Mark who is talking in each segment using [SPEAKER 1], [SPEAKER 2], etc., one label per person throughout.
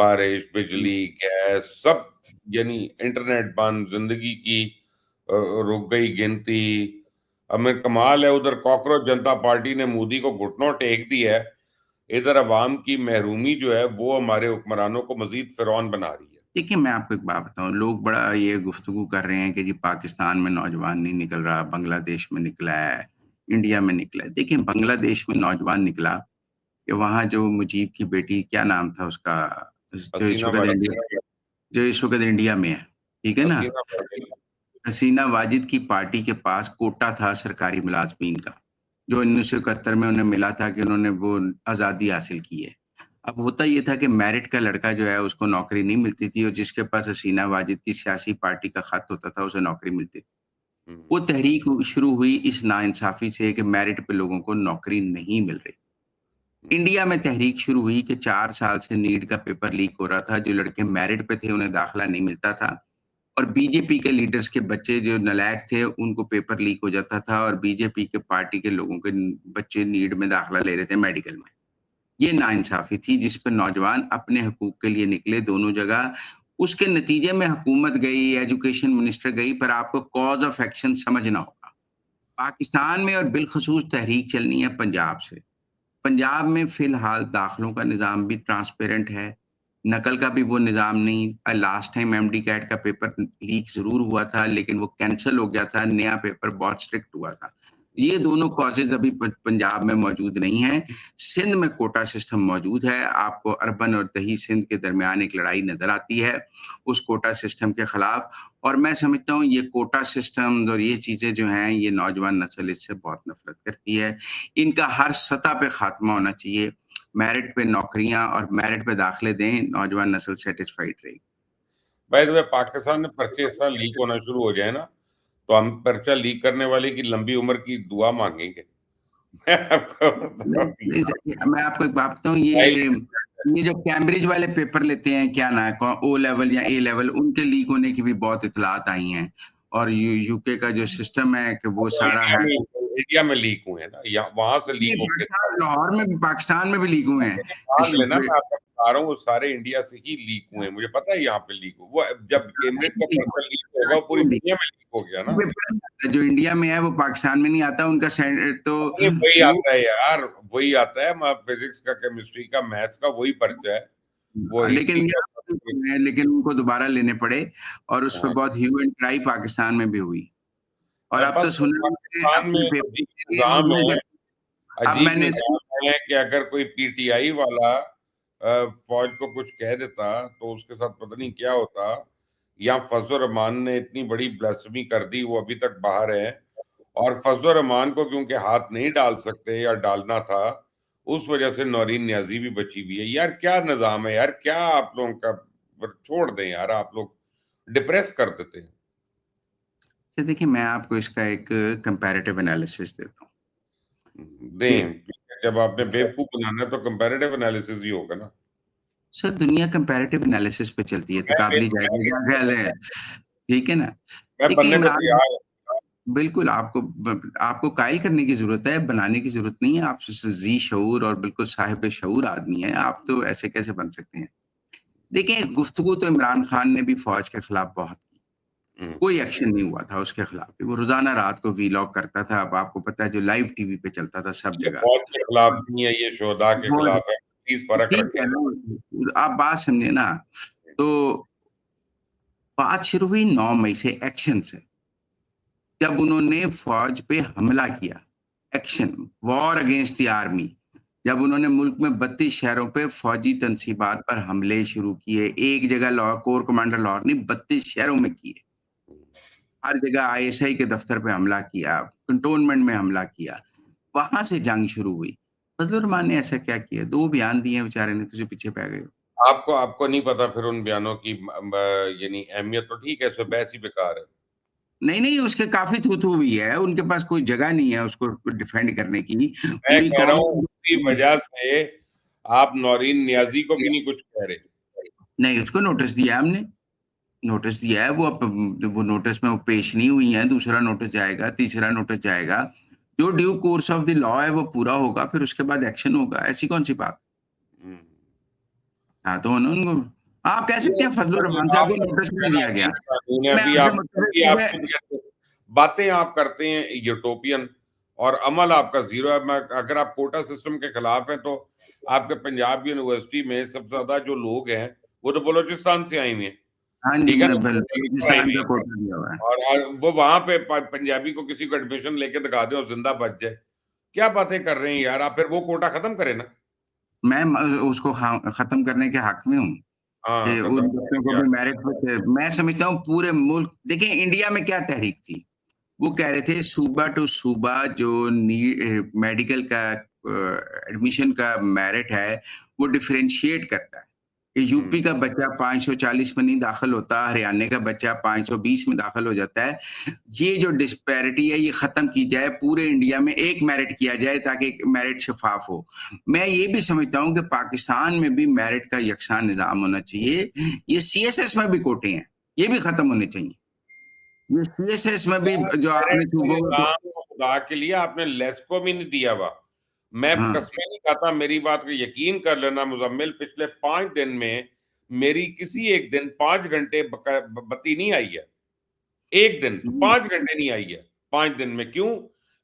[SPEAKER 1] बारिश,
[SPEAKER 2] जी,
[SPEAKER 1] बिजली, गैस सब यानी इंटरनेट बंद, जिंदगी की रुक गई गिनती। अब में कमाल है, उधर कॉकरोच जनता पार्टी ने मोदी को घुटनों टेक दिया है, इधर अवाम की महरूमी जो है वो हमारे हुक्मरानों को मजीद फिरौन बना रही है।
[SPEAKER 2] देखिए मैं आपको एक बात बताऊँ, लोग बड़ा ये गुफ्तगू कर रहे हैं कि जी पाकिस्तान में नौजवान नहीं निकल रहा, बांग्लादेश में निकला है, इंडिया में निकला है। देखिए बांग्लादेश में नौजवान निकला कि वहाँ जो मुजीब की बेटी क्या नाम था उसका, जो इस
[SPEAKER 1] हसीना
[SPEAKER 2] वक़्त
[SPEAKER 1] वाजपेयी।
[SPEAKER 2] इंडिया जो इस वक़्त इंडिया में है, ठीक है ना?
[SPEAKER 1] हसीना वाजपेयी।
[SPEAKER 2] हसीना वाजिद की पार्टी के पास कोटा था सरकारी मुलाज़मीन का, जो 1971 में उन्हें मिला था कि उन्होंने वो आज़ादी हासिल की है। अब होता ये था कि मेरिट का लड़का जो है उसको नौकरी नहीं मिलती थी और जिसके पास हसीना वाजिद की सियासी पार्टी का खत होता था उसे नौकरी मिलती थी।
[SPEAKER 1] हम्म।
[SPEAKER 2] वो तहरीक शुरू हुई इस नाइंसाफ़ी से कि मेरिट पे लोगों को नौकरी नहीं मिल रही।
[SPEAKER 1] हम्म।
[SPEAKER 2] इंडिया में तहरीक शुरू हुई कि 4 साल से नीट का पेपर लीक हो रहा था, जो लड़के मेरिट पे थे उन्हें दाखिला नहीं मिलता था और बीजेपी के लीडर्स के बच्चे जो नालायक थे उनको पेपर लीक हो जाता था और बीजेपी के पार्टी के लोगों के बच्चे नीट में दाखिला ले रहे थे मेडिकल में। ये नाइंसाफ़ी थी जिस पे नौजवान अपने हकूक के लिए निकले दोनों जगह। उसके नतीजे में हुकूमत गई, एजुकेशन मिनिस्टर गई, पर आपको कॉज़ ऑफ एक्शन समझना होगा। पाकिस्तान में और बिलख़ुसूस तहरीक चलनी है पंजाब से। पंजाब में फ़िलहाल दाखिलों का निज़ाम भी ट्रांसपेरेंट है, नकल का भी वो निज़ाम नहीं। लास्ट टाइम एमडी कैट का पेपर लीक ज़रूर हुआ था, लेकिन वो कैंसल हो गया था, नया पेपर बहुत स्ट्रिक्ट हुआ था। ये दोनों कॉज़ेज़ अभी पंजाब में मौजूद नहीं हैं। सिंध में कोटा सिस्टम मौजूद है, आपको अर्बन और दही सिंध के दरमियान एक लड़ाई नज़र आती है, उस कोटा सिस्टम के खिलाफ। और मैं समझता हूँ ये कोटा सिस्टम और ये चीज़ें जो हैं, ये नौजवान नस्ल इससे बहुत नफ़रत करती है। इनका हर सतह पे खात्मा होना चाहिए। मेरिट पे नौकरियाँ और मेरिट पे दाखिले दें, नौजवान नस्ल सैटिस्फाइड रहेगी।
[SPEAKER 1] बाय द वे, पाकिस्तान में पर्चे इस साल लीक होना शुरू हो जाए ना, तो हम पर्चा लीक करने वाले की लंबी उम्र की दुआ मांगेंगे। मैं आपको
[SPEAKER 2] नहीं,
[SPEAKER 1] बताऊं,
[SPEAKER 2] नहीं सर, मैं आपको एक बात बताऊँ, ये जो कैम्ब्रिज वाले पेपर लेते हैं, क्या ना कौ ओ लेवल या ए लेवल, उनके लीक होने की भी बहुत इत्तलात आई हैं। और यूके का जो सिस्टम है कि वो सारा है।
[SPEAKER 1] इंडिया में लीक हुए हैं ना, या वहां से लीक
[SPEAKER 2] नहीं,
[SPEAKER 1] होके
[SPEAKER 2] पाकिस्तान लाहौर में भी, पाकिस्तान में भी लीक हुए हैं।
[SPEAKER 1] मान
[SPEAKER 2] इस
[SPEAKER 1] लेना,
[SPEAKER 2] वे
[SPEAKER 1] मैं आपको बता रहा हूँ वो सारे इंडिया से ही लीक हुए हैं, मुझे पता है यहाँ पे लीक हो। वो जब कैम्ब्रिज का पर्चा लीक होगा वो पूरी दुनिया में लीक हो गया ना।
[SPEAKER 2] पेपर जो इंडिया में है वो पाकिस्तान में नहीं आता, उनका तो
[SPEAKER 1] अरे वही
[SPEAKER 2] वो
[SPEAKER 1] आता है यार, वही आता है, फिजिक्स का, केमिस्ट्री का, मैथ्स का वही पर्चा है। वो
[SPEAKER 2] लेकिन
[SPEAKER 1] हिंदी का
[SPEAKER 2] लेकिन उनको दोबारा लेने पड़े और उस पे
[SPEAKER 1] हाँ।
[SPEAKER 2] बहुत ह्यू एंड ट्राई पाकिस्तान में भी हुई। और अब तो
[SPEAKER 1] बस
[SPEAKER 2] सुना है
[SPEAKER 1] पाकिस्तान
[SPEAKER 2] अपने
[SPEAKER 1] में
[SPEAKER 2] पेपर
[SPEAKER 1] अजीब
[SPEAKER 2] के लिए
[SPEAKER 1] निजाम है,
[SPEAKER 2] अब
[SPEAKER 1] अजीब
[SPEAKER 2] मैंने
[SPEAKER 1] निजाम है कि अगर कोई पीटीआई वाला फौज को कुछ कह देता तो उसके साथ पता नहीं क्या होता। या फजल रहमान ने इतनी बड़ी ब्लास्फेमी कर दी, वो अभी तक बाहर है। और फजल रहमान को क्योंकि हाथ नहीं डाल सकते या डालना था, उस वजह से नौरीन न्याजी भी बची हुई है। यार क्या निजाम है यार, क्या आप लोगों का। छोड़ दें यार, आप लोग डिप्रेस कर देते हैं।
[SPEAKER 2] अच्छा देखिए, मैं आपको इसका एक कंपैरेटिव एनालिसिस देता हूँ कि
[SPEAKER 1] दें, जब आपने बेवकूफ बनाना है तो कंपैरेटिव एनालिसिस ही होगा ना।
[SPEAKER 2] सर दुनिया कंपैरेटिव एनालिसिस पे चलती है, तकाबली जायज़ क्या ख्याल है? ठीक है ना?
[SPEAKER 1] मैं
[SPEAKER 2] देखिए
[SPEAKER 1] बनने को
[SPEAKER 2] इमरान,
[SPEAKER 1] तैयार हूं।
[SPEAKER 2] बिल्कुल आपको कायल करने की ज़रूरत है, बनाने की ज़रूरत नहीं है। आप ज़ी शऊर और बिल्कुल साहिब शऊर आदमी हैं, आप तो ऐसे कैसे बन सकते हैं? देखिए, गुफ्तगू तो इमरान खान ने भी फ़ौज के खिलाफ बहुत की।
[SPEAKER 1] हम्म।
[SPEAKER 2] कोई एक्शन नहीं हुआ था उसके खिलाफ। वो रोज़ाना रात को वीलॉग करता था, अब आपको पता है जो लाइव टीवी पे चलता था सब
[SPEAKER 1] ये
[SPEAKER 2] जगह।
[SPEAKER 1] फौज के खिलाफ नहीं है, ये शोधा के
[SPEAKER 2] वो
[SPEAKER 1] खिलाफ है, प्लीज फर्क
[SPEAKER 2] ठीक
[SPEAKER 1] रखें।
[SPEAKER 2] है ना, आप बात समझे ना, तो बात शुरू हुई 9 मई से एक्शन से। जब उन्होंने फ़ौज पे हमला किया, action, war against the army. जब उन्होंने मुल्क में 32 शहरों पे फ़ौजी तनसीबात पर हमले शुरू किए, एक जगह कोर कमांडर लाहौर नहीं 32 शहरों में किए। हर जगह आईएसआई के दफ्तर पे हमला किया, कंटोनमेंट में हमला किया, वहाँ से जंग शुरू हुई। फजलुर रहमान ने ऐसा क्या किया? 2 बयान दिए बेचारे ने, तुझे पीछे पै गए हो।
[SPEAKER 1] आपको आपको नहीं पता फिर उन बयानों की यानी अहमियत, तो ठीक है, सो बहस ही बेकार है।
[SPEAKER 2] नहीं, नहीं, उसके काफ़ी थू-थू भी है, उनके पास कोई जगह नहीं है उसको डिफेंड करने की।
[SPEAKER 1] मैं
[SPEAKER 2] पूरी
[SPEAKER 1] कह रहा
[SPEAKER 2] कौम
[SPEAKER 1] हूँ उसी वजह से आप नौरीन नियाजी को भी नहीं कुछ कह रहे।
[SPEAKER 2] नहीं, उसको नोटिस दिया है हमने, नोटिस दिया है, वो वो नोटिस में वो पेश नहीं हुई हैं, दूसरा नोटिस जाएगा, तीसरा नोटिस जाएगा। जो due course of the law है वो पूरा होगा, फिर उसके बाद एक्शन होगा, ऐसी कौन-सी बात?
[SPEAKER 1] हम्म।
[SPEAKER 2] हाँ, तो उनको आप कह सकते हैं फजलुर रहमान साहब को नोटिस नहीं दिया गया।
[SPEAKER 1] कानून है,
[SPEAKER 2] मैं
[SPEAKER 1] अभी
[SPEAKER 2] आपसे
[SPEAKER 1] आप
[SPEAKER 2] मुत्तफ़िक़
[SPEAKER 1] आप
[SPEAKER 2] मैं
[SPEAKER 1] खुद कहते हैं, बातें आप करते हैं यूटोपियन और अमल आपका ज़ीरो है। मैं अगर आप कोटा सिस्टम के खिलाफ हैं तो आपके पंजाब यूनिवर्सिटी में सबसे ज़्यादा जो लोग हैं, वो तो बलूचिस्तान से आए हुए हैं,
[SPEAKER 2] हाँ जी,
[SPEAKER 1] ठीक है ना? पढ़ाई
[SPEAKER 2] बलूचिस्तान
[SPEAKER 1] हुई
[SPEAKER 2] का
[SPEAKER 1] है
[SPEAKER 2] कोटा दिया हुआ है।
[SPEAKER 1] और वो वहाँ पे पंजाबी को किसी को एडमिशन लेके दिखा दें और जिंदा बच जाए। क्या बातें कर रहे हैं यार आप? फिर वो कोटा खत्म करें ना।
[SPEAKER 2] मैं उसको खत्म करने के हक में हूँ
[SPEAKER 1] हाँ,
[SPEAKER 2] कि
[SPEAKER 1] खत्म
[SPEAKER 2] उन बच्चों को
[SPEAKER 1] किया।
[SPEAKER 2] भी मेरिट पे मैं समझता हूँ पूरे मुल्क देखिए इंडिया में क्या तहरीक थी, वो कह रहे थे सूबा टू सूबा जो मेडिकल का एडमिशन का मेरिट है, वो डिफरेंशिएट करता है। कि यूपी का बच्चा 540 में नहीं दाखिल होता, हरियाणा का बच्चा 520 में दाखिल हो जाता है। ये जो डिस्पैरिटी है ये ख़त्म की जाए, पूरे इंडिया में एक मेरिट किया जाए ताकि मेरिट शफ़ाफ़ हो। मैं ये भी समझता हूँ कि पाकिस्तान में भी मेरिट का यकसा निज़ाम होना चाहिए। ये सीएसएस में भी कोटे हैं, ये भी ख़त्म होने चाहिए। ये सीएसएस में भी जो आपने सूबों में
[SPEAKER 1] खुदा के लिए आपने लेस्को भी नहीं दिया हुआ। मैं
[SPEAKER 2] हाँ,
[SPEAKER 1] कस्में नहीं खाता, मेरी बात को यकीन कर लेना मुज़म्मिल, पिछले 5 दिन में मेरी किसी एक दिन 5 घंटे बत्ती नहीं आई है। 1 दिन
[SPEAKER 2] हुँ,
[SPEAKER 1] 5 घंटे नहीं आई है 5 दिन में। क्यों?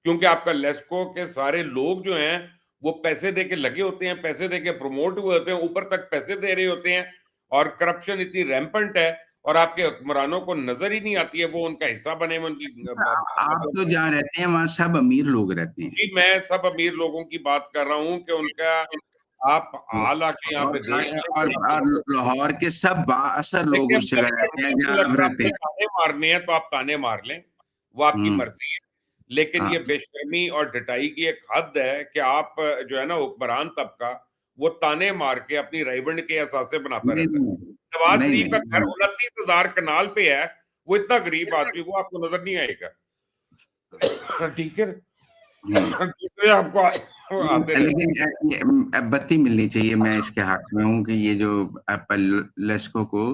[SPEAKER 1] क्योंकि आपका लेस्को के सारे लोग जो हैं वो पैसे दे के लगे होते हैं, पैसे दे के प्रमोट हुए होते हैं, ऊपर तक पैसे दे रहे होते हैं और करप्शन इतनी रैंपेंट है और आपके हुक्मरानों को नजर ही नहीं आती है वो उनका हिस्सा बने हुए उनकी
[SPEAKER 2] आप
[SPEAKER 1] मतलब।
[SPEAKER 2] तो जहाँ रहते हैं वहाँ सब अमीर लोग रहते हैं।
[SPEAKER 1] जी, मैं सब अमीर लोगों की बात कर रहा हूँ कि उनका आप हाल आके यहाँ पे देख लें
[SPEAKER 2] और
[SPEAKER 1] कि
[SPEAKER 2] लाहौर के सब बाअसर लोग
[SPEAKER 1] देखिए,
[SPEAKER 2] उस जगह रहते हैं जहाँ आप
[SPEAKER 1] अगर
[SPEAKER 2] रहते
[SPEAKER 1] आपने
[SPEAKER 2] हैं।
[SPEAKER 1] ताने मारने हैं तो आप ताने मार लें, वो आपकी
[SPEAKER 2] हुँ,
[SPEAKER 1] मर्ज़ी है। लेकिन ये
[SPEAKER 2] हाँ,
[SPEAKER 1] बेशर्मी और ढिठाई की एक हद है कि आप जो है ना हुक्मरान तबका, वो ताने मार के अपनी राइवंड के असासे बनाता
[SPEAKER 2] नहीं,
[SPEAKER 1] रहता है।
[SPEAKER 2] नहीं,
[SPEAKER 1] नवाज़
[SPEAKER 2] नहीं,
[SPEAKER 1] शरीफ का घर
[SPEAKER 2] नहीं,
[SPEAKER 1] 29,000 कनाल पे है, वो इतना गरीब आदमी वो आपको नज़र नहीं आएगा। ठीक है?
[SPEAKER 2] हुँ।
[SPEAKER 1] दूसरे आपको आते रहते हैं।
[SPEAKER 2] लेकिन ये बत्ती मिलनी चाहिए, मैं इसके हक में हूँ कि ये जो लेस्को को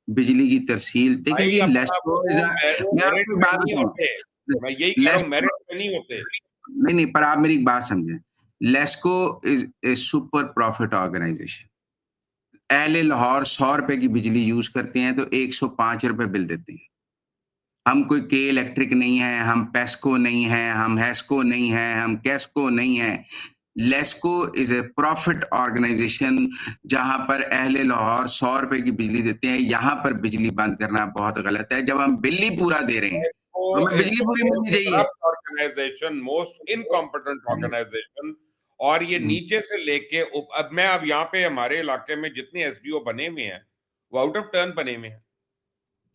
[SPEAKER 2] बिजली की तरसील देखिए
[SPEAKER 1] भाई
[SPEAKER 2] जी
[SPEAKER 1] अपना
[SPEAKER 2] लेस्को इज़
[SPEAKER 1] वो
[SPEAKER 2] मैं
[SPEAKER 1] मेरिट
[SPEAKER 2] आपको एक
[SPEAKER 1] पे
[SPEAKER 2] बात
[SPEAKER 1] नहीं
[SPEAKER 2] बताऊँ,
[SPEAKER 1] होते। मैं यही कह रहा हूँ
[SPEAKER 2] लेस्को
[SPEAKER 1] मेरिट पे नहीं होते।
[SPEAKER 2] नहीं, नहीं, पर आप मेरी एक बात समझें। LESCO is a super profit organisation. अहले लाहौर ₹100 की बिजली यूज़ करते हैं तो ₹105 बिल देते हैं। हम कोई के इलेक्ट्रिक नहीं है, हम पेस्को नहीं है, हम हेस्को नहीं है, हम केस्को नहीं है। LESCO is a profit organisation जहाँ पर अहले लाहौर ₹100 की बिजली देते हैं, यहाँ पर बिजली बंद करना बहुत गलत है। जब हम बिल ही पूरा दे रहे हैं,
[SPEAKER 1] इसको
[SPEAKER 2] तो हमें
[SPEAKER 1] इज
[SPEAKER 2] बिजली
[SPEAKER 1] द
[SPEAKER 2] पूरी मिलनी
[SPEAKER 1] मोस्ट
[SPEAKER 2] चाहिए।
[SPEAKER 1] Corrupt organisation, most incompetent organisation. और ये
[SPEAKER 2] हुँ,
[SPEAKER 1] नीचे से लेके अब मैं अब यहाँ पे हमारे इलाके में जितने एसडीओ बने हुए हैं वो आउट ऑफ टर्न बने हुए हैं।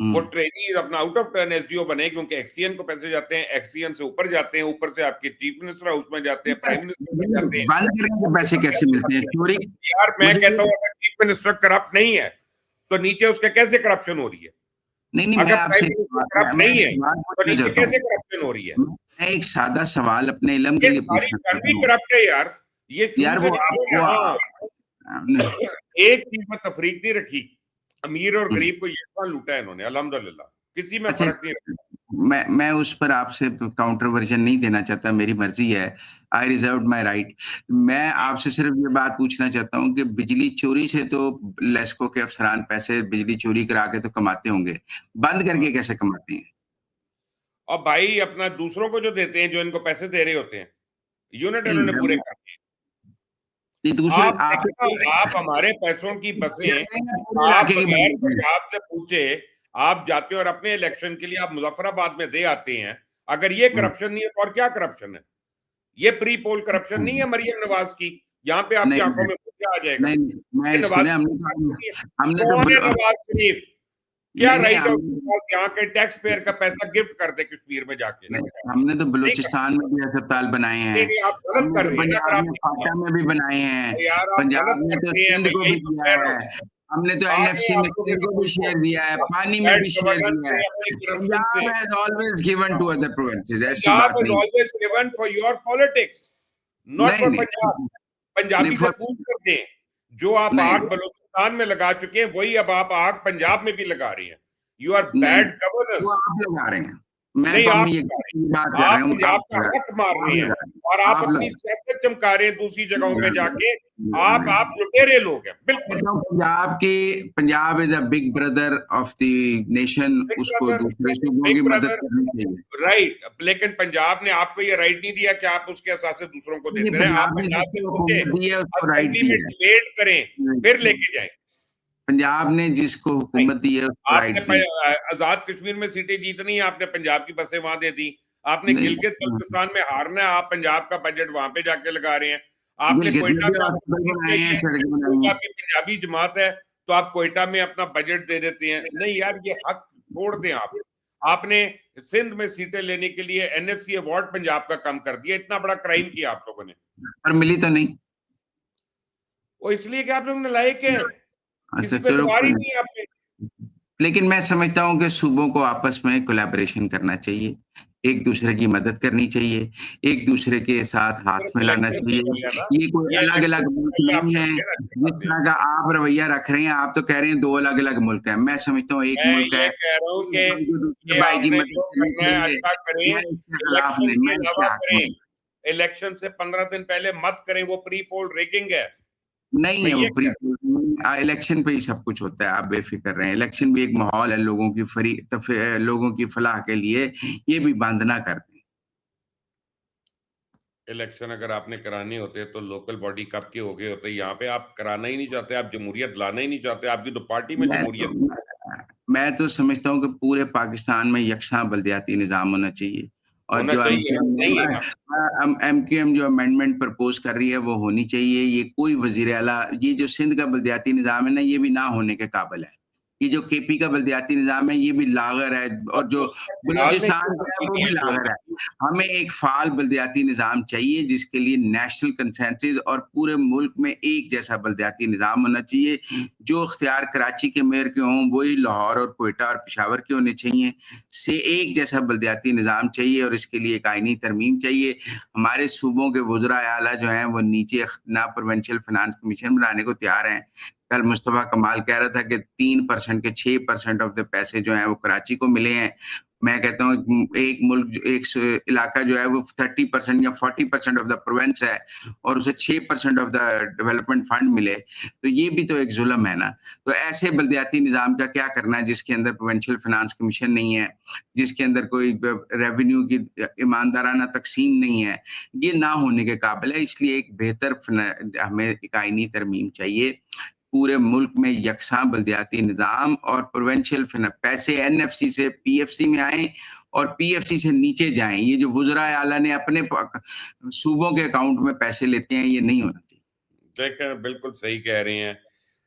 [SPEAKER 1] वो
[SPEAKER 2] हुँ।
[SPEAKER 1] ट्रेनीज अपना आउट ऑफ टर्न एसडीओ बने क्योंकि एक्सीएन को पैसे जाते हैं, एक्सीएन से ऊपर जाते हैं, ऊपर से आपके चीफ मिनिस्टर हाउस में जाते हैं, प्राइम मिनिस्टर में जाते हैं,
[SPEAKER 2] बंद करने के पैसे
[SPEAKER 1] ऊपर
[SPEAKER 2] कैसे
[SPEAKER 1] कैसे
[SPEAKER 2] मिलते हैं?
[SPEAKER 1] बनते हैं।
[SPEAKER 2] चोरी
[SPEAKER 1] यार मैं
[SPEAKER 2] मुझे ये
[SPEAKER 1] कहता हूँ अगर चीफ मिनिस्टर करप्ट नहीं है तो नीचे उसके कैसे करप्शन हो रही है?
[SPEAKER 2] नहीं, नहीं, मैं
[SPEAKER 1] अगर
[SPEAKER 2] आपसे
[SPEAKER 1] प्राइम मिनिस्टर करप्ट
[SPEAKER 2] मैं
[SPEAKER 1] नहीं
[SPEAKER 2] एक
[SPEAKER 1] है
[SPEAKER 2] सवाल
[SPEAKER 1] तो
[SPEAKER 2] पूछना
[SPEAKER 1] नीचे
[SPEAKER 2] चाहता
[SPEAKER 1] कैसे
[SPEAKER 2] हूँ।
[SPEAKER 1] करप्शन हो रही है?
[SPEAKER 2] मैं एक सादा सवाल अपने इल्म के
[SPEAKER 1] ये
[SPEAKER 2] लिए
[SPEAKER 1] सारी
[SPEAKER 2] पूछना चाहता
[SPEAKER 1] फैमिली
[SPEAKER 2] हूँ।
[SPEAKER 1] करप्ट है यार। ये शुरू
[SPEAKER 2] यार
[SPEAKER 1] से जानते हो ना। हाँ,
[SPEAKER 2] आपने
[SPEAKER 1] एक चीज में तफरीक नहीं रखी। अमीर और
[SPEAKER 2] हुँ,
[SPEAKER 1] गरीब को यकसा लूटा है इन्होंने अल्हम्दुलिल्लाह। किसी में
[SPEAKER 2] अच्छा
[SPEAKER 1] फर्क नहीं रखा।
[SPEAKER 2] मैं उस पर आपसे काउंटर वर्ज़न नहीं देना चाहता, मेरी मर्ज़ी है। आई रिज़र्व्ड माय राइट। मैं आपसे सिर्फ़ ये बात पूछना चाहता हूँ कि बिजली चोरी से तो लेस्को के अफ़सरान पैसे बिजली चोरी करा के तो कमाते होंगे, बंद
[SPEAKER 1] हाँ।
[SPEAKER 2] करके कैसे कमाते हैं?
[SPEAKER 1] और भाई अपना दूसरों को जो देते हैं जो इनको पैसे दे रहे होते हैं, यूनिट
[SPEAKER 2] नहीं,
[SPEAKER 1] इन्होंने पूरे कर दिए।
[SPEAKER 2] ये दूसरे
[SPEAKER 1] आप
[SPEAKER 2] आप
[SPEAKER 1] देखिए ना, आप हमारे पैसों की बसें
[SPEAKER 2] पूरे
[SPEAKER 1] आप
[SPEAKER 2] इलाके की
[SPEAKER 1] बगैर
[SPEAKER 2] बंद करते हैं।
[SPEAKER 1] पंजाब से पूछे आप जाते हो और अपने इलेक्शन के लिए आप मुजफ्फराबाद में दे आते हैं। अगर ये
[SPEAKER 2] हुँ,
[SPEAKER 1] करप्शन नहीं है तो और क्या करप्शन है? ये प्री पोल करप्शन नहीं है
[SPEAKER 2] हुँ।
[SPEAKER 1] मरियम नवाज की। यहाँ पे आपकी
[SPEAKER 2] नहीं,
[SPEAKER 1] आंखों
[SPEAKER 2] नहीं,
[SPEAKER 1] में क्या आ जाएगा?
[SPEAKER 2] नहीं,
[SPEAKER 1] ये
[SPEAKER 2] मैं
[SPEAKER 1] नवाज
[SPEAKER 2] सुने
[SPEAKER 1] शरीफ की बात नहीं है।
[SPEAKER 2] हमने तो
[SPEAKER 1] कौन है
[SPEAKER 2] बुल
[SPEAKER 1] नवाज शरीफ? क्या
[SPEAKER 2] नहीं, नहीं,
[SPEAKER 1] राइट है
[SPEAKER 2] हम
[SPEAKER 1] उसके पास यहाँ के टैक्स पेयर का पैसा गिफ्ट कर दे कश्मीर में जाके?
[SPEAKER 2] नहीं, हमने तो
[SPEAKER 1] नहीं कर
[SPEAKER 2] बलूचिस्तान में भी अस्पताल बनाए
[SPEAKER 1] नहीं,
[SPEAKER 2] हैं।
[SPEAKER 1] नहीं, आप गलत
[SPEAKER 2] हमने
[SPEAKER 1] कर
[SPEAKER 2] तो
[SPEAKER 1] रहे हैं ना अगर
[SPEAKER 2] पंजाब
[SPEAKER 1] आप
[SPEAKER 2] में फाटा में भी बनाए हैं।
[SPEAKER 1] यार आप गलत
[SPEAKER 2] पंजाब ने तो
[SPEAKER 1] करते हैं,
[SPEAKER 2] सिंध
[SPEAKER 1] मैं
[SPEAKER 2] को
[SPEAKER 1] यही
[SPEAKER 2] भी
[SPEAKER 1] तो
[SPEAKER 2] दिया
[SPEAKER 1] कह रहा
[SPEAKER 2] है।
[SPEAKER 1] हूँ।
[SPEAKER 2] हमने तो
[SPEAKER 1] आगे
[SPEAKER 2] एनएफसी
[SPEAKER 1] आप
[SPEAKER 2] में
[SPEAKER 1] लोगों
[SPEAKER 2] सिंध
[SPEAKER 1] की
[SPEAKER 2] को भी
[SPEAKER 1] सोच को
[SPEAKER 2] शेयर दिया है, पानी में
[SPEAKER 1] बैड
[SPEAKER 2] भी शेयर
[SPEAKER 1] गवर्नेंस
[SPEAKER 2] दिया
[SPEAKER 1] से,
[SPEAKER 2] है।
[SPEAKER 1] अपने करप्शन से।
[SPEAKER 2] Punjab has always given to other provinces ऐसी
[SPEAKER 1] पंजाब
[SPEAKER 2] बात
[SPEAKER 1] इज
[SPEAKER 2] नहीं है।
[SPEAKER 1] Always given for your politics, not
[SPEAKER 2] नहीं,
[SPEAKER 1] फॉर पंजाब।
[SPEAKER 2] नहीं, नहीं
[SPEAKER 1] पंजाबी से
[SPEAKER 2] फॉर
[SPEAKER 1] पूछ कर दें, जो आप
[SPEAKER 2] नहीं,
[SPEAKER 1] आग बलूचिस्तान में लगा चुके हैं वही अब आप आग पंजाब में भी लगा रहे हैं। यू आर
[SPEAKER 2] नहीं,
[SPEAKER 1] बैड
[SPEAKER 2] वो
[SPEAKER 1] गवर्नेंस।
[SPEAKER 2] आप लगा रहे हैं। मैं
[SPEAKER 1] नहीं,
[SPEAKER 2] तो
[SPEAKER 1] आप
[SPEAKER 2] अम्मी ये
[SPEAKER 1] लगा रहे
[SPEAKER 2] बात
[SPEAKER 1] हैं,
[SPEAKER 2] कर रहा
[SPEAKER 1] आप
[SPEAKER 2] हूँ,
[SPEAKER 1] पंजाब का हक मार रहे हैं और आप
[SPEAKER 2] आप
[SPEAKER 1] अपनी
[SPEAKER 2] लोग
[SPEAKER 1] सियासत चमका रहे हैं दूसरी जगहों पे जाके। आप लुटेरे लोग हैं, बिल्कुल।
[SPEAKER 2] Punjab is a big brother of the nation,
[SPEAKER 1] big
[SPEAKER 2] उसको
[SPEAKER 1] ब्रदर,
[SPEAKER 2] दूसरे सूबों
[SPEAKER 1] बिग
[SPEAKER 2] की मदद
[SPEAKER 1] ब्रदर,
[SPEAKER 2] करनी चाहिए।
[SPEAKER 1] राइट। लेकिन पंजाब ने आपको ये राइट नहीं दिया कि आप उसके असासे दूसरों को
[SPEAKER 2] ये
[SPEAKER 1] देते रहे। आप
[SPEAKER 2] पंजाब ने
[SPEAKER 1] पंजाब में
[SPEAKER 2] जिसको
[SPEAKER 1] पूछे,
[SPEAKER 2] हुकूमत दी है उसको राइट
[SPEAKER 1] असेंबली
[SPEAKER 2] दी
[SPEAKER 1] में
[SPEAKER 2] है।
[SPEAKER 1] डिबेट करें, फिर लेके जाएं।
[SPEAKER 2] पंजाब ने जिसको
[SPEAKER 1] नहीं,
[SPEAKER 2] हुकूमत दी है उसको
[SPEAKER 1] आपने
[SPEAKER 2] राइट दी है।
[SPEAKER 1] आजाद कश्मीर में सीटें जीतनी है, आपने पंजाब की बसें वहां दे दी। आपने गिलगित
[SPEAKER 2] नहीं,
[SPEAKER 1] बल्तिस्तान में हारना है, आप पंजाब का बजट वहां पे जाके लगा रहे हैं। आपने
[SPEAKER 2] गिलगित में
[SPEAKER 1] कोयटा
[SPEAKER 2] भी
[SPEAKER 1] में आपको
[SPEAKER 2] हॉस्पिटल
[SPEAKER 1] सीट
[SPEAKER 2] बनाए हैं,
[SPEAKER 1] चाहिए,
[SPEAKER 2] सड़कें बनाई
[SPEAKER 1] क्योंकि
[SPEAKER 2] हैं।
[SPEAKER 1] आपकी पंजाबी जमात है, तो आप कोयटा में अपना बजट दे देते हैं। नहीं यार, ये हक छोड़ दें आप। आपने सिंध में सीटें लेने के लिए एनएफसी अवार्ड पंजाब का कम कर दिया। इतना बड़ा क्राइम किया आप लोगों ने।
[SPEAKER 2] पर मिली तो नहीं।
[SPEAKER 1] वो इसलिए कि आप लोग नालायक हैं,
[SPEAKER 2] अच्छा
[SPEAKER 1] किसी को
[SPEAKER 2] चलो
[SPEAKER 1] एतबार
[SPEAKER 2] कोई
[SPEAKER 1] ही नहीं है आप
[SPEAKER 2] नहीं।
[SPEAKER 1] पे।
[SPEAKER 2] लेकिन मैं समझता हूँ कि सूबों को आपस में कोलैबोरेशन करना चाहिए, एक दूसरे की मदद करनी चाहिए, एक दूसरे के साथ हाथ
[SPEAKER 1] सिर्फ
[SPEAKER 2] मिलाना
[SPEAKER 1] इलेक्शन से कर
[SPEAKER 2] चाहिए।
[SPEAKER 1] लेना,
[SPEAKER 2] ये कोई
[SPEAKER 1] ये इलेक्शन
[SPEAKER 2] अलग-अलग
[SPEAKER 1] से
[SPEAKER 2] मुल्क
[SPEAKER 1] पहले आप
[SPEAKER 2] नहीं है,
[SPEAKER 1] करके रख
[SPEAKER 2] जिस
[SPEAKER 1] दिखाते हैं।
[SPEAKER 2] तरह का आप रवैया रख रहे हैं, आप तो कह रहे हैं 2 अलग-अलग मुल्क हैं। मैं समझता हूँ एक
[SPEAKER 1] मैं
[SPEAKER 2] मुल्क
[SPEAKER 1] ये
[SPEAKER 2] है,
[SPEAKER 1] कह रहा हूँ कि
[SPEAKER 2] हम जो दूसरे
[SPEAKER 1] ये
[SPEAKER 2] भाई की
[SPEAKER 1] आपने
[SPEAKER 2] मदद
[SPEAKER 1] जो
[SPEAKER 2] करनी
[SPEAKER 1] करना है
[SPEAKER 2] चाहिए,
[SPEAKER 1] अच्छा करें,
[SPEAKER 2] मैं इसके खिलाफ
[SPEAKER 1] इलेक्शन
[SPEAKER 2] नहीं,
[SPEAKER 1] के
[SPEAKER 2] मैं
[SPEAKER 1] अलावा
[SPEAKER 2] इसके हक में
[SPEAKER 1] करें।
[SPEAKER 2] हूँ।
[SPEAKER 1] इलेक्शन से 15 दिन पहले मत करें, वो प्री पोल रिगिंग है।
[SPEAKER 2] नहीं
[SPEAKER 1] मैं
[SPEAKER 2] है वो
[SPEAKER 1] ये
[SPEAKER 2] प्री
[SPEAKER 1] कह
[SPEAKER 2] इलेक्शन पे ही सब कुछ होता है, आप बेफिक्र रहें। इलेक्शन भी एक माहौल है लोगों की फलाह के लिए, ये भी बंद ना कर दें।
[SPEAKER 1] इलेक्शन अगर आपने कराने होते तो लोकल बॉडी कब के हो गए होते। यहाँ पे आप कराना ही नहीं चाहते, आप जमहूरियत लाना ही नहीं चाहते, आपकी तो पार्टी में
[SPEAKER 2] मैं तो
[SPEAKER 1] जमहूरियत।
[SPEAKER 2] मैं तो समझता हूँ कि पूरे पाकिस्तान में यकसां बलदियाती निज़ाम होना चाहिए और
[SPEAKER 1] होना
[SPEAKER 2] जो
[SPEAKER 1] चाहिए, नहीं है ना।
[SPEAKER 2] एमक्यूएम जो अमेंडमेंट प्रपोज़ कर रही है वो होनी चाहिए। ये कोई वज़ीर आला ये जो सिंध का बलदियाती निज़ाम है ना, ये भी ना होने के काबिल है। ये जो केपी का बलदियाती निज़ाम है, ये भी लाग़र है और
[SPEAKER 1] अब
[SPEAKER 2] जो
[SPEAKER 1] उसका फिलहाल में क्यों
[SPEAKER 2] बलूचिस्तान का है, वो भी
[SPEAKER 1] तब्दीलियां जो
[SPEAKER 2] लाग़र है।
[SPEAKER 1] होंगी।
[SPEAKER 2] हमें एक फ़ाल बलदियाती निज़ाम चाहिए, जिसके लिए नेशनल कंसेंसस और पूरे मुल्क में एक जैसा बलदियाती निज़ाम होना चाहिए। जो इख्तियार कराची के मेयर के हों, वही लाहौर और क्वेटा और पेशावर के होने चाहिए। से एक जैसा बलदियाती निज़ाम चाहिए और इसके लिए एक आईनी तरमीम चाहिए। हमारे सूबों के वज़रा आला जो हैं, वो नीचे ना प्रोविंशियल फाइनेंस कमीशन बनाने को तैयार हैं। कल मुस्तफ़ा कमाल कह रहा था कि 3% के 6% ऑफ द पैसे जो हैं, वो कराची को मिले हैं। मैं कहता हूँ एक मुल्क एक स इलाका जो है वो 30% या 40% ऑफ द प्रोविंस है और उसे 6% ऑफ द डेवलपमेंट फंड मिले, तो ये भी तो एक ज़ुल्म है ना। तो ऐसे बलदियाती निज़ाम का क्या करना है जिसके अंदर प्रोविंशियल फाइनेंस कमीशन नहीं है, जिसके अंदर कोई रेवेन्यू की ईमानदाराना तक़सीम नहीं है, ये ना होने के काबिल है। इसलिए एक बेहतर हमें एक आईनी तरमीम चाहिए। पूरे मुल्क में यकसां बलदियाती निज़ाम और प्रोविंशियल पैसे एनएफसी से पीएफसी में आएँ और पीएफसी से नीचे जाएँ। ये जो वज़राए आला ने अपने सूबों के अकाउंट में पैसे लेते हैं, ये नहीं होना चाहिए।
[SPEAKER 1] देखें, बिल्कुल सही कह रहे हैं,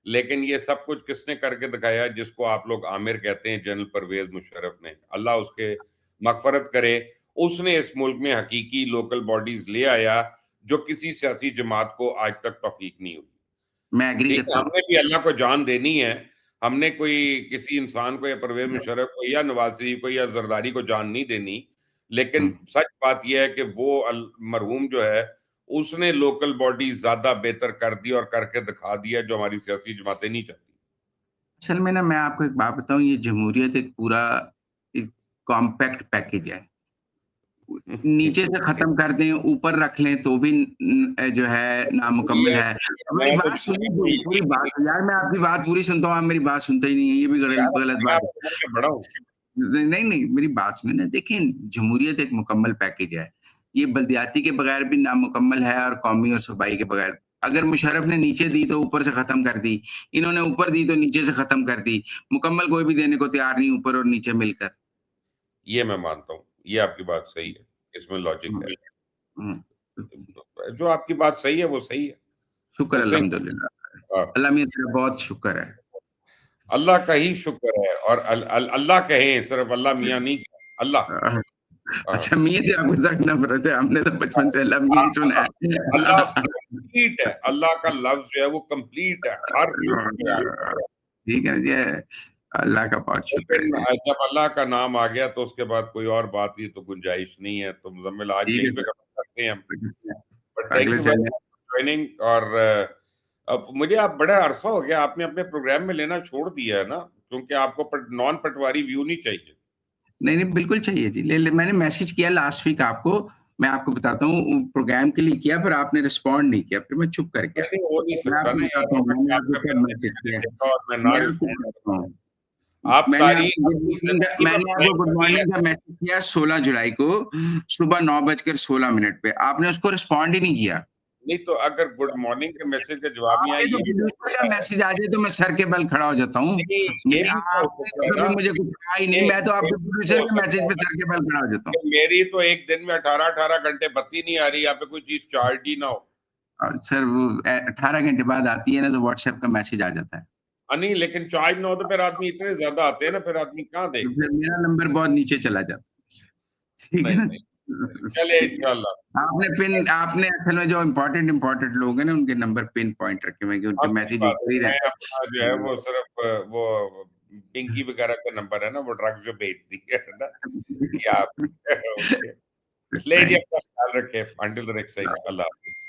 [SPEAKER 1] लेकिन ये सब कुछ किसने करके दिखाया, जिसको आप लोग आमिर कहते हैं, जनरल परवेज मुशर्रफ ने। अल्लाह उसके मगफरत करे। उसने इस मुल्क में हकीकी लोकल बॉडीज ले आया, जो किसी सियासी जमात को आज तक तौफीक नहीं हुई।
[SPEAKER 2] मैं एग्री
[SPEAKER 1] ठीक है,
[SPEAKER 2] करता हूँ।
[SPEAKER 1] हमने भी अल्लाह को जान देनी है। हमने कोई किसी इंसान को या परवेज मुशर्रफ को या नवाज शरीफ को या जरदारी को जान नहीं देनी। लेकिन
[SPEAKER 2] हुँ।
[SPEAKER 1] सच बात यह है कि वो मरहूम जो है, उसने लोकल बॉडी ज्यादा बेहतर कर दी और करके दिखा दिया, जो हमारी सियासी जमातें नहीं चाहती।
[SPEAKER 2] असल में ना मैं आपको एक बात बताऊँ, ये जमहूरियत एक पूरा एक कॉम्पैक्ट पैकेज है। नीचे से खत्म कर दें, ऊपर रख लें तो भी जो है नामुकम्मल
[SPEAKER 1] ये
[SPEAKER 2] है। मेरी
[SPEAKER 1] मैं तो
[SPEAKER 2] बात सुनिए
[SPEAKER 1] यही
[SPEAKER 2] पूरी बात यार मैं आपकी बात पूरी सुनता हूँ, आप मेरी बात सुनते ही नहीं है, ये भी
[SPEAKER 1] यार,
[SPEAKER 2] गलत
[SPEAKER 1] मैं
[SPEAKER 2] बात
[SPEAKER 1] आपसे उम्र
[SPEAKER 2] है।
[SPEAKER 1] में बड़ा हूँ।
[SPEAKER 2] नहीं, नहीं, मेरी बात सुनिए ना, देखिए जमहूरियत एक मुकम्मल पैकेज है। ये बल्दियाती के बगैर भी नामुकम्मल है और कौमी और सूबाई के बगैर। अगर मुशर्रफ ने नीचे दी तो ऊपर से खत्म कर दी, इन्होंने ऊपर दी तो नीचे से खत्म कर दी। मुकम्मल कोई भी देने को तैयार नहीं ऊपर और नीचे मिलकर।
[SPEAKER 1] ये मैं मानता हूँ, ये आपकी बात सही है, इसमें लॉजिक
[SPEAKER 2] हुँ,
[SPEAKER 1] है।
[SPEAKER 2] हुँ।
[SPEAKER 1] जो आपकी बात सही है वो सही है।
[SPEAKER 2] शुक्र
[SPEAKER 1] उससे
[SPEAKER 2] अल्हम्दुलिल्लाह।
[SPEAKER 1] हाँ,
[SPEAKER 2] अल्लाह मियाँ तेरा बहुत शुक्र है।
[SPEAKER 1] अल्लाह का ही शुक्र है। और अल्लाह कहें, सिर्फ अल्लाह मियाँ नहीं कहें, अल्लाह।
[SPEAKER 2] अ,
[SPEAKER 1] हाँ,
[SPEAKER 2] अच्छा मियाँ से आपको सख्त नफ़रत है, हमने तो बचपन से अल्लाह मियाँ ही सुना
[SPEAKER 1] अल्लाह, अल्लाह
[SPEAKER 2] है।
[SPEAKER 1] कंप्लीट है। अल्लाह का लफ्ज जो है वो कंप्लीट है, हर सुख में आता है।
[SPEAKER 2] ठीक है जी, अल्लाह का बहुत शुक्र है
[SPEAKER 1] लेकिन
[SPEAKER 2] जी।
[SPEAKER 1] जब अल्लाह का नाम आ गया तो उसके बाद कोई और बात की तो गुंजाइश नहीं है। तो मुज़म्मिल, आज
[SPEAKER 2] ठीक है
[SPEAKER 1] यहीं पे
[SPEAKER 2] सर,
[SPEAKER 1] खत्म करते हैं हम। बट थैंक
[SPEAKER 2] अगले
[SPEAKER 1] you very
[SPEAKER 2] Sunday
[SPEAKER 1] much for joining. और अब मुझे आप बड़ा अरसा हो गया आपने अपने प्रोग्राम में लेना छोड़ दिया है ना, क्योंकि आपको नॉन पटवारी व्यू नहीं चाहिए।
[SPEAKER 2] नहीं, बिल्कुल चाहिए जी। मैंने मैसेज किया लास्ट वीक आपको, मैं आपको बताता हूँ प्रोग्राम के लिए किया, पर आपने रिस्पॉन्ड नहीं किया, फिर मैं चुप कर गया।
[SPEAKER 1] नहीं हो नहीं
[SPEAKER 2] मैं
[SPEAKER 1] सकता
[SPEAKER 2] आपको
[SPEAKER 1] ना यार,
[SPEAKER 2] बताता हूँ, मैंने आपको
[SPEAKER 1] आपका
[SPEAKER 2] कब
[SPEAKER 1] मैसेज
[SPEAKER 2] मैसेज
[SPEAKER 1] मैंने
[SPEAKER 2] किया है।
[SPEAKER 1] देखा और मैं ना
[SPEAKER 2] मैं आपको
[SPEAKER 1] रिस्पॉन्ड
[SPEAKER 2] बताता
[SPEAKER 1] करूँ।
[SPEAKER 2] हूँ।
[SPEAKER 1] आप
[SPEAKER 2] मैंने
[SPEAKER 1] तारीख
[SPEAKER 2] आपको गुड
[SPEAKER 1] अपनी
[SPEAKER 2] मॉर्निंग का
[SPEAKER 1] ज़िंदगी में
[SPEAKER 2] मैंने आपको
[SPEAKER 1] बनाई
[SPEAKER 2] गुड
[SPEAKER 1] हुई है।
[SPEAKER 2] मॉर्निंग का मैसेज किया 16 जुलाई को सुबह 9:16 पे। आपने उसको रिस्पॉन्ड ही नहीं किया।
[SPEAKER 1] नहीं तो अगर गुड मॉर्निंग के मैसेज का जवाब में
[SPEAKER 2] आपके तो
[SPEAKER 1] ये भी हो
[SPEAKER 2] प्रोड्यूसर का
[SPEAKER 1] सकता है।
[SPEAKER 2] मैसेज आ जाए तो मैं सर के बल खड़ा हो जाता हूँ।
[SPEAKER 1] नहीं, ये भी तो हो
[SPEAKER 2] आपने
[SPEAKER 1] सकता
[SPEAKER 2] तो
[SPEAKER 1] है
[SPEAKER 2] कभी
[SPEAKER 1] ना,
[SPEAKER 2] मुझे कुछ कहा ही नहीं,
[SPEAKER 1] ये
[SPEAKER 2] मैं तो
[SPEAKER 1] ये
[SPEAKER 2] आपके
[SPEAKER 1] भी तो
[SPEAKER 2] प्रोड्यूसर
[SPEAKER 1] हो
[SPEAKER 2] के
[SPEAKER 1] सकता
[SPEAKER 2] मैसेज
[SPEAKER 1] है
[SPEAKER 2] पे
[SPEAKER 1] ना
[SPEAKER 2] सर के बल खड़ा हो जाता हूँ।
[SPEAKER 1] कि मेरी तो एक दिन में 18-18 घंटे बत्ती नहीं आ रही, यहाँ पे कोई चीज़ चार्ज ही ना हो।
[SPEAKER 2] और सर वो 18 घंटे बाद आती है ना तो व्हाट्सएप का मैसेज आ जाता है।
[SPEAKER 1] नहीं लेकिन चार्ज ना हो तो फिर आदमी इतने ज़्यादा आते हैं ना, फिर आदमी कहाँ
[SPEAKER 2] तो
[SPEAKER 1] देखे?
[SPEAKER 2] फिर मेरा नंबर बहुत नीचे चला जाता है। ठीक है
[SPEAKER 1] नहीं,
[SPEAKER 2] ना?
[SPEAKER 1] नहीं। चलिए
[SPEAKER 2] ठीक है।
[SPEAKER 1] इंशाल्लाह।
[SPEAKER 2] आपने असल में जो इम्पोर्टेंट लोग हैं ना उनके नंबर पिन पॉइंट रखे हुए हैं कि
[SPEAKER 1] हाँ,
[SPEAKER 2] उनके
[SPEAKER 1] सही
[SPEAKER 2] मैसेज
[SPEAKER 1] बात
[SPEAKER 2] ऊपर
[SPEAKER 1] है।
[SPEAKER 2] ही
[SPEAKER 1] मैं
[SPEAKER 2] रहते
[SPEAKER 1] अपना जो है
[SPEAKER 2] हैं।
[SPEAKER 1] वो सिर्फ़ वो पिंकी वगैरह का नंबर है ना, वो ड्रग्स जो बेचती है ना, या ओके। चलिए जी,
[SPEAKER 2] थैंक
[SPEAKER 1] अपना ख्याल रखें। अंटिल द नेक्स्ट टाइम, अल्लाह हाफ़िज़।